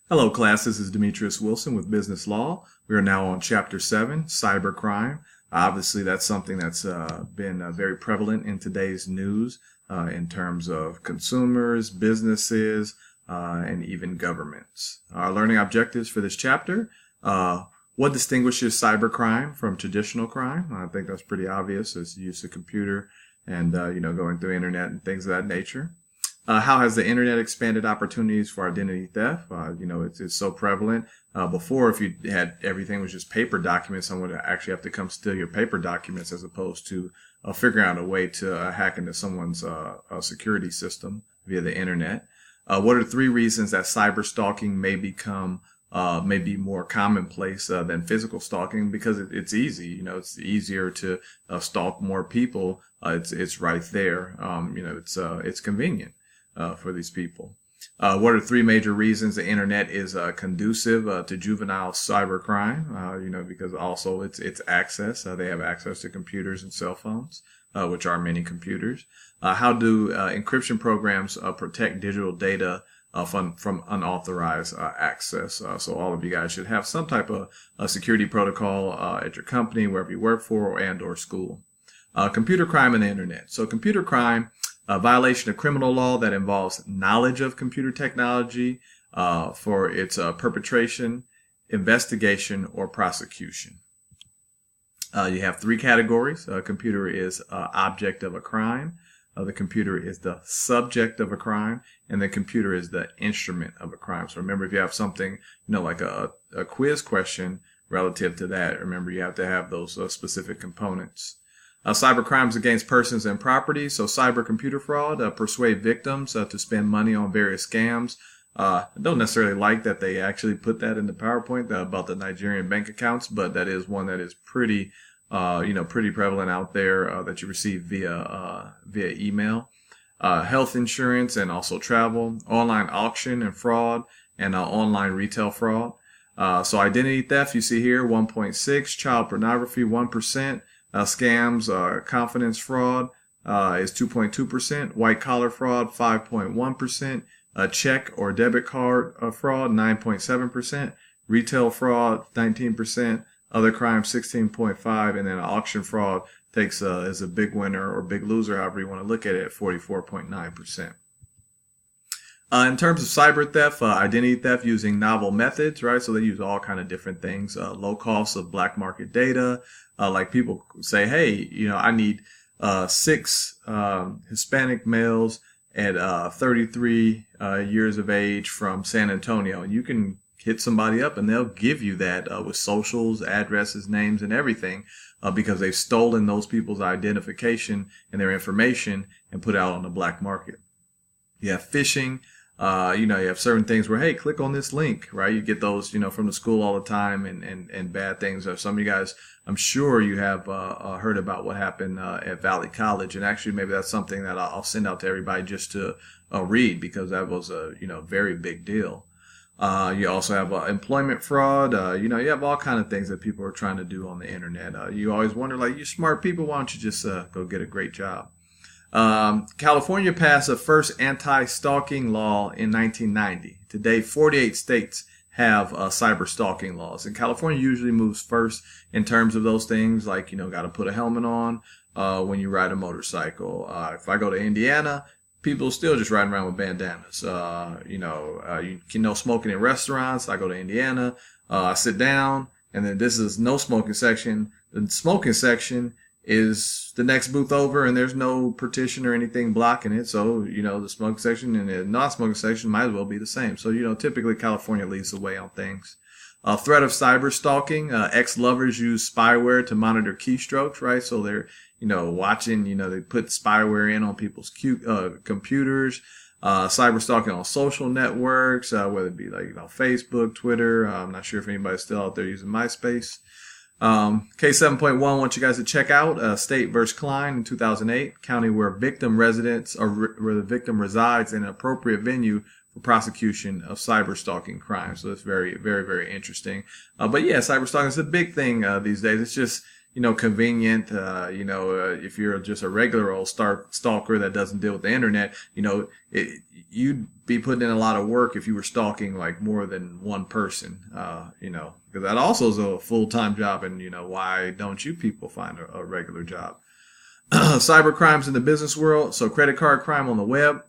Hello, class. This is Demetrius Wilson with Business Law. We are now on Chapter 7, Cybercrime. Obviously, that's something that's been very prevalent in today's news in terms of consumers, businesses, and even governments. Our learning objectives for this chapter, what distinguishes cybercrime from traditional crime? I think that's pretty obvious. It's the use of computer and, going through internet and things of that nature. How has the internet expanded opportunities for identity theft? It's so prevalent. Before, if you had everything was just paper documents, someone would actually have to come steal your paper documents as opposed to figuring out a way to hack into someone's security system via the internet. What are 3 reasons that cyber stalking may become maybe more commonplace than physical stalking? Because it's easy. It's easier to stalk more people. It's right there. It's convenient for these people. What are 3 major reasons the internet is conducive to juvenile cybercrime? Because also it's access. They have access to computers and cell phones, which are many computers. How do encryption programs protect digital data from unauthorized access? So all of you guys should have some type of security protocol at your company, wherever you work for, or school. Computer crime and the internet. So computer crime, a violation of criminal law that involves knowledge of computer technology for its perpetration, investigation, or prosecution. You have 3 categories. A computer is object of a crime. The computer is the subject of a crime, and the computer is the instrument of a crime. So remember, if you have something, like a quiz question relative to that, remember you have to have those specific components. Cyber crimes against persons and property. So cyber computer fraud, persuade victims to spend money on various scams. I don't necessarily like that they actually put that in the PowerPoint about the Nigerian bank accounts, but that is one that is pretty prevalent out there that you receive via email. Health insurance and also travel, online auction and fraud, and online retail fraud. So identity theft, you see here, 1.6, child pornography, 1%. Scams, confidence fraud is 2.2%, white collar fraud 5.1%, check or debit card fraud 9.7%, retail fraud 19%, other crimes 16.5%, and then auction fraud takes is a big winner or big loser, however you want to look at it, at 44.9%. In terms of cyber theft, identity theft using novel methods, right? So they use all kind of different things. Low cost of black market data. Like people say, hey, I need 6 Hispanic males at 33 years of age from San Antonio. And you can hit somebody up and they'll give you that with socials, addresses, names, and everything because they've stolen those people's identification and their information and put it out on the black market. You have phishing. You have certain things where, hey, click on this link, right? You get those, from the school all the time and bad things. Some of you guys, I'm sure you have heard about what happened at Valley College. And actually, maybe that's something that I'll send out to everybody just to read because that was a, very big deal. You also have employment fraud. You have all kind of things that people are trying to do on the internet. You always wonder, like, you smart people, why don't you just go get a great job? California passed the first anti-stalking law in 1990. Today, 48 states have cyber stalking laws, and California usually moves first in terms of those things, like got to put a helmet on when you ride a motorcycle. If I go to Indiana, people still just riding around with bandanas. You can no smoking in restaurants. I go to Indiana, I sit down, and then this is no smoking section. The smoking section is the next booth over, and there's no partition or anything blocking it. So, the smoking section and the non-smoking section might as well be the same. So, typically California leads the way on things. Threat of cyber stalking. Ex-lovers use spyware to monitor keystrokes, right? So they're, watching, they put spyware in on people's computers. Cyber stalking on social networks, whether it be like, Facebook, Twitter. I'm not sure if anybody's still out there using MySpace. Case 7.1, I want you guys to check out State versus Klein in 2008, county where victim residents or where the victim resides in an appropriate venue for prosecution of cyber stalking crimes. So it's very, very, very interesting. But yeah, cyber stalking is a big thing these days. It's just, convenient. If you're just a regular old stalker that doesn't deal with the internet, you'd be putting in a lot of work if you were stalking like more than one person, because that also is a full-time job. And, why don't you people find a regular job? Cyber crimes in the business world. So credit card crime on the web.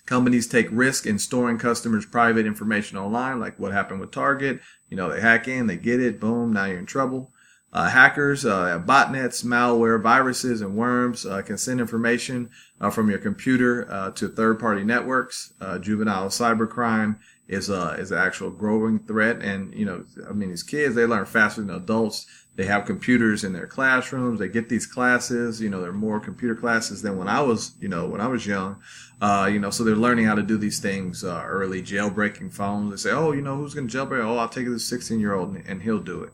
Companies take risk in storing customers' private information online, like what happened with Target. They hack in, they get it, boom, now you're in trouble. Hackers, botnets, malware, viruses, and worms can send information from your computer to third-party networks. Juvenile cybercrime is an actual growing threat. And, these kids, they learn faster than adults. They have computers in their classrooms. They get these classes. There are more computer classes than when I was young. So they're learning how to do these things early, jailbreaking phones. They say, who's going to jailbreak? I'll take this 16-year-old and he'll do it.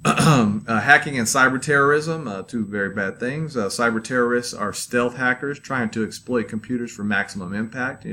Hacking and cyber terrorism, two very bad things. Cyber terrorists are stealth hackers trying to exploit computers for maximum impact.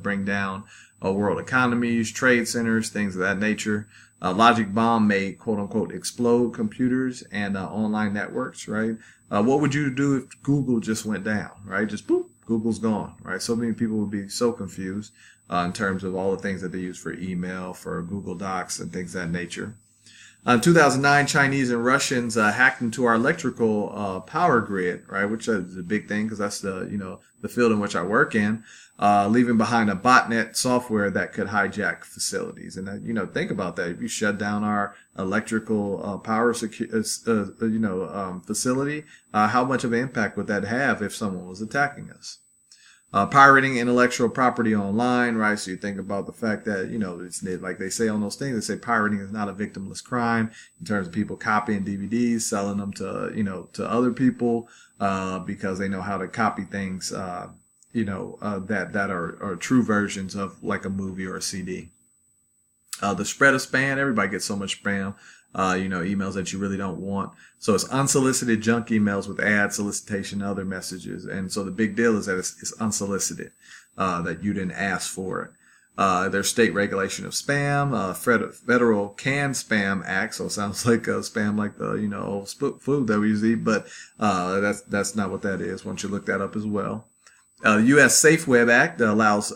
Bring down world economies, trade centers, things of that nature. Logic bomb may quote unquote explode computers and online networks. Right? What would you do if Google just went down? Right? Just boop, Google's gone. Right? So many people would be so confused in terms of all the things that they use for email, for Google Docs, and things of that nature. In 2009, Chinese and Russians hacked into our electrical power grid, right, which is a big thing because that's the field in which I work in, leaving behind a botnet software that could hijack facilities. And think about that. If you shut down our electrical power facility, how much of an impact would that have if someone was attacking us? Pirating intellectual property online, right? So you think about the fact that, it's like they say on those things, they say pirating is not a victimless crime in terms of people copying DVDs, selling them to other people, because they know how to copy things, that are true versions of like a movie or a CD. The spread of spam, everybody gets so much spam. Emails that you really don't want. So it's unsolicited junk emails with ads, solicitation, and other messages. And so the big deal is that it's unsolicited, that you didn't ask for it. There's state regulation of spam, federal canned spam act. So it sounds like spam like the, old food that we usually eat, but that's not what that is. Why don't you look that up as well? The U.S. Safe Web Act allows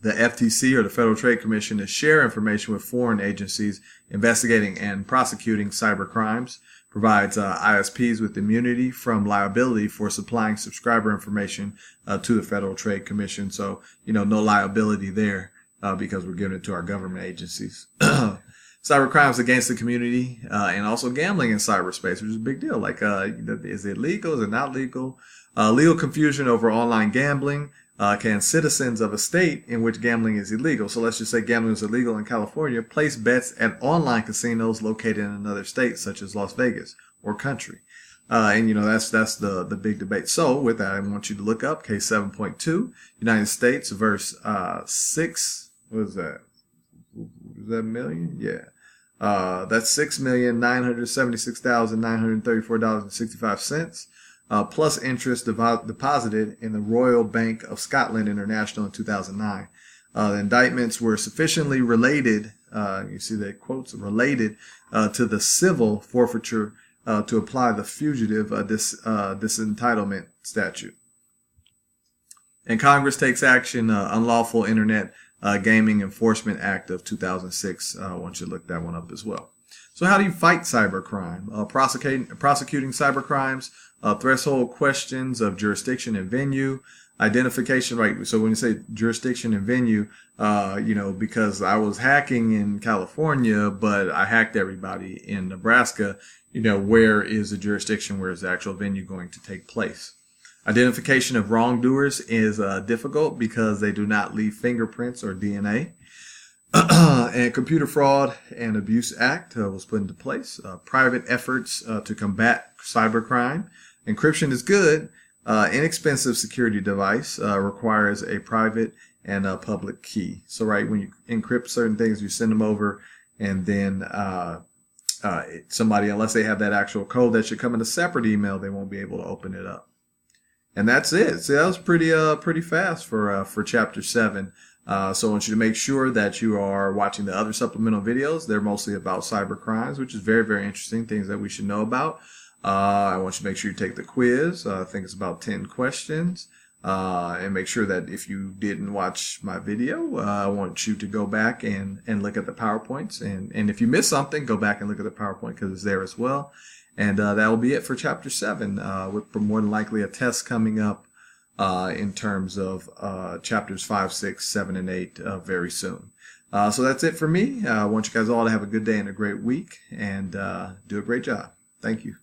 the FTC, or the Federal Trade Commission, to share information with foreign agencies investigating and prosecuting cyber crimes, provides ISPs with immunity from liability for supplying subscriber information to the Federal Trade Commission. So, no liability there because we're giving it to our government agencies. Cyber crimes against the community and also gambling in cyberspace, which is a big deal. Like, is it legal? Is it not legal? Legal confusion over online gambling. Can citizens of a state in which gambling is illegal, so let's just say gambling is illegal in California, place bets at online casinos located in another state, such as Las Vegas or country? That's the big debate. So with that, I want you to look up case 7.2, United States verse 6. What is that? Is that million? Yeah. That's $6,976,934.65. Plus interest deposited in the Royal Bank of Scotland International in 2009. The indictments were sufficiently related, you see the quotes, related to the civil forfeiture to apply the fugitive disentitlement statute. And Congress takes action, Unlawful Internet Gaming Enforcement Act of 2006. I want you to look that one up as well. So how do you fight cybercrime? Prosecuting cybercrimes, threshold questions of jurisdiction and venue, identification, right? So when you say jurisdiction and venue, because I was hacking in California, but I hacked everybody in Nebraska, where is the jurisdiction? Where is the actual venue going to take place? Identification of wrongdoers is difficult because they do not leave fingerprints or DNA. And Computer Fraud and Abuse Act was put into place. Private efforts to combat cybercrime. Encryption is good. Inexpensive security device requires a private and a public key. So, right, when you encrypt certain things, you send them over, and then somebody, unless they have that actual code that should come in a separate email, they won't be able to open it up. And that's it. So that was pretty fast for chapter 7. So I want you to make sure that you are watching the other supplemental videos. They're mostly about cyber crimes, which is very, very interesting, things that we should know about. I want you to make sure you take the quiz. I think it's about 10 questions. And make sure that if you didn't watch my video, I want you to go back and look at the PowerPoints. And if you missed something, go back and look at the PowerPoint because it's there as well. And that will be it for Chapter 7, with more than likely a test coming up in terms of Chapters 5, 6, 7, and 8 very soon. So that's it for me. I want you guys all to have a good day and a great week and do a great job. Thank you.